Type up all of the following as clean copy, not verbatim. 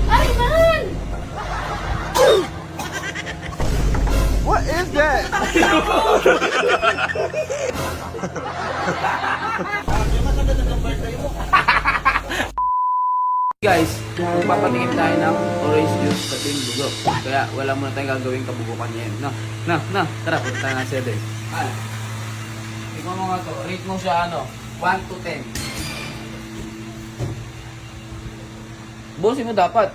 Ay, man! What is that? Guys, magpapatingin tayo ng orange juice sa Team Bugo. Kaya wala muna tayong gagawing kabubukan ngayon. No. Tara, punta tayo ng 7. Ikaw mo nga to. Rate mo siya 1 to 10. Busin mo dapat.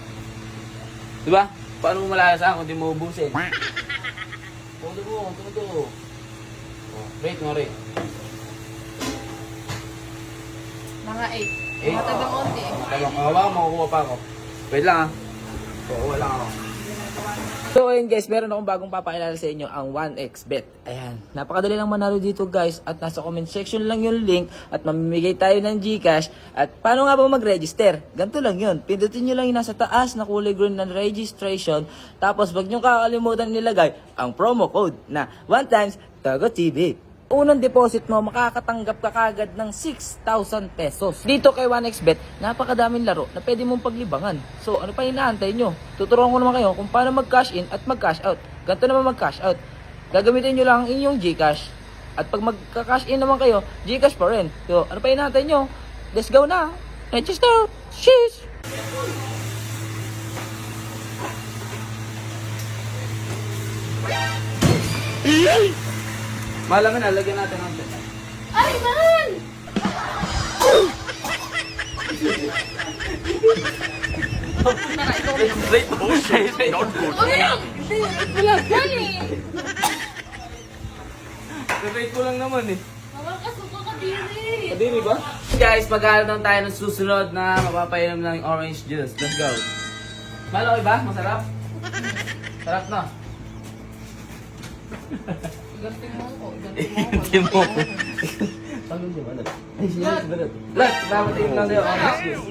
Diba? Paano mo malasahan kung di mo ubusin? Todo mo. Rate mo, rate. Mga 8. 8. Matabang konti. Hawakan mo, kukuha pa ako. Wait lang kukuha lang ako. So ayun guys, meron akong bagong papakilala sa inyo, ang 1xBet. Ayan, napakadali lang manalo dito guys. At nasa comment section lang yung link. At mamimigay tayo ng GCash. At paano nga ba mag-register? Ganito lang yun. Pindutin nyo lang yung nasa taas na kulay green na registration. Tapos wag nyo kakalimutan nilagay ang promo code na 1x TagoTV. Unang deposit mo, makakatanggap ka kagad ng 6,000 pesos. Dito kay 1xBet, napakadaming laro na pwede mong paglibangan. So, ano pa inaantay nyo? Tuturuan ko naman kayo kung paano mag-cash in at mag-cash out. Ganito naman mag-cash out. Gagamitin nyo lang ang inyong GCash. At pag magka-cash in naman kayo, GCash pa rin. So, ano pa inaantay nyo? Let's go na! Register! Sheesh! Malaman na, lagyan natin ng bet. Ay, man! Rate mo siya. Wala yan eh. Rate ko lang naman eh. Makakasuka ka diri. Kadiri ba? Guys, magkakaroon tayo ng susunod na mapapainom ng orange juice. Let's go. Malaki ba? Masarap? Sarap na. Ganting mo ko. Hindi mo. Pagod yung ano? Ay, siya yung sigaret. Lahat, papatayin lang tayo orange juice.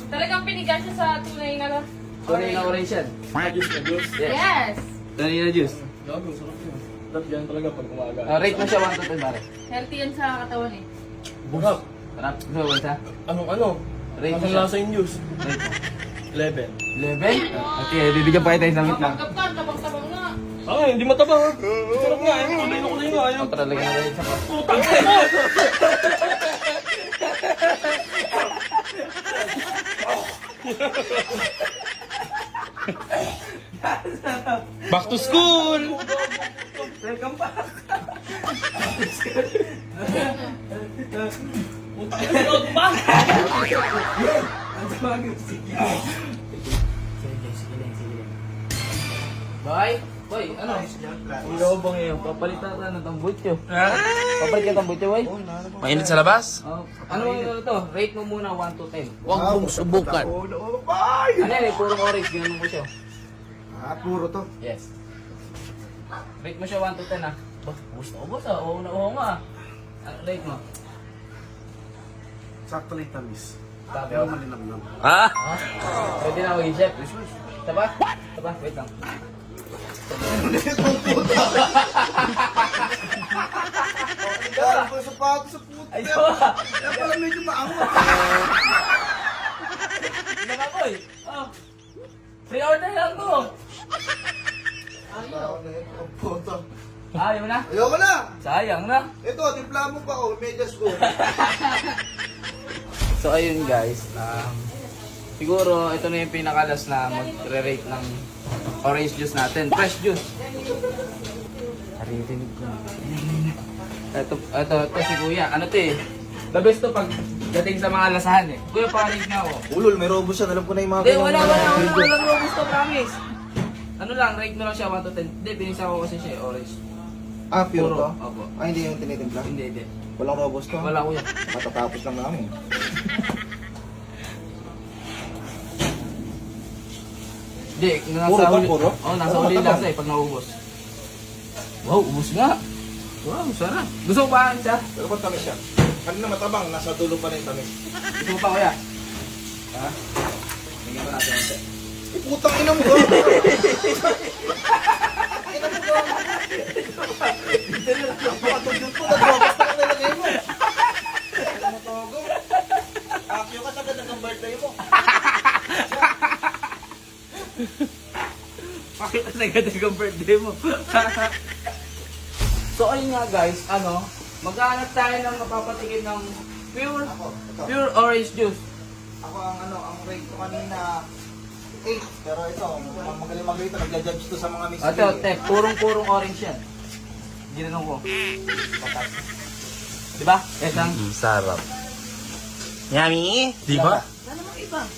Talagang pinigas siya sa tunay na Tunay na orange yan. Juice. Yes. Tunay na juice. Gago, sarap yun. Sarap yan talaga pag umaga. Rate mo siya 1 to 10 pare. Healthy yan sa katawan eh. Bugap. Sarap. Gusto mo isa? Anong? Rate mo Anong siya. lasa yung juice? Rate mo. 11. 11? Okay, bibigyan pa kita isang lang. Kapag ka, tabang-tabang na. Ay, hindi mataba. Sarap nga. Kulay na kulay nga. Ayaw. Tara, lagyan natin isa pa. Putang ina. Back to school! Welcome back. Putang ina ba? Ang bagay, sige. Sige lang. Boy, ano? Ikaw bang yung papalitan na ng tambutyo? Papalit ka tambutyo, boy? Mainit sa labas? Ano yung to? Rate mo muna 1 to 10. Huwag mong subukan. Ano yan eh, purong orange, ganun mo siya. Puro to. Yes. Rate mo siya 1 to 10 ah. Gusto ko boss ah, oo nga. Rate mo. Sakto lang yung tamis. Sabi Pero ako. malinamnam. Ha? Pwede na ako chef. Taba? Wait lang. Dahil ko sa pato sa puto. Ayaw ah. Kaya pala medyo maangot. Hindi na boy. Oh. Pre-order lang mo. Ayaw na ito. Ang puto. Ayaw na. Ayoko na. Sayang na. Ito, timpla mo pa ako. Medyas ko. So ayun guys, siguro ito na yung pinakalas na magre-rate ng orange juice natin. Fresh juice. Naririnig ko. Ito si Kuya. Ano to eh? The best to pag dating sa mga lasahan eh. Kuya, pakinig na ako. Ulol, may robos yan. Alam ko na yung mga Hindi, walang robust to, promise. Ano lang, rate mo lang siya 1 to 10. Hindi, pinisa ko kasi siya eh, orange. Ah, pure to? Opo. Ah, hindi yung tinitimpla? Hindi. Walang robos to? Wala kuya. Matatapos lang namin. Hindi, nasa Puro ba? huli. Puro? Oo, nasa Oo, huli matabang. lasa eh, pag naubos. Wow, ubos nga. Wow, sarap. Gusto mo ba isa? Pero ba't tamis siya? Kanina matabang, nasa dulo pa na yung tamis. Gusto mo pa kuya? Ha? Tingnan ko natin ito. Eh, putang ina mo ba? Ina mo ba? Napakatugod ko, nagrobos na ka nilagay mo. Ano mo, Togo? Akyo ka Pakita na agad ang birthday mo. So ayun nga guys, maghanap tayo ng mapapatikin ng pure orange juice. Ako ang rate ko kanina 8. Pero ito, magaling mag-rate. Nagja-judge to sa mga miss. Ate, purong orange yan. Ginanong ko. Diba? Esang? Sarap. Yummy? Di ba?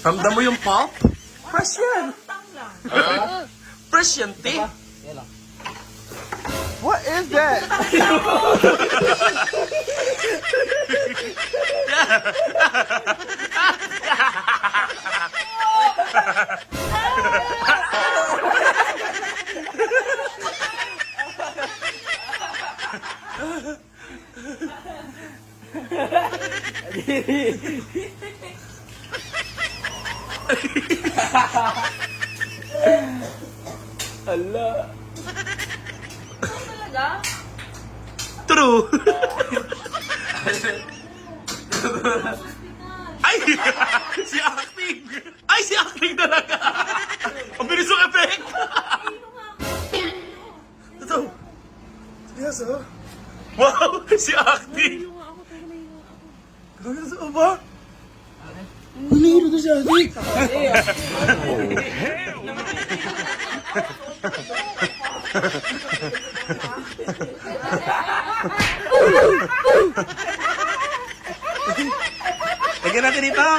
Ramdam mo yung pop? Fresh yan. Fresh yan, te. Yan lang. What is that? Hala. Talaga? True. Ay! Si acting! Ay, si acting talaga! Ang bilis ng effect! Ito. Seryoso? Wow! Si acting! Seryoso ba? Nanihiro to si acting! Lagyan natin ito!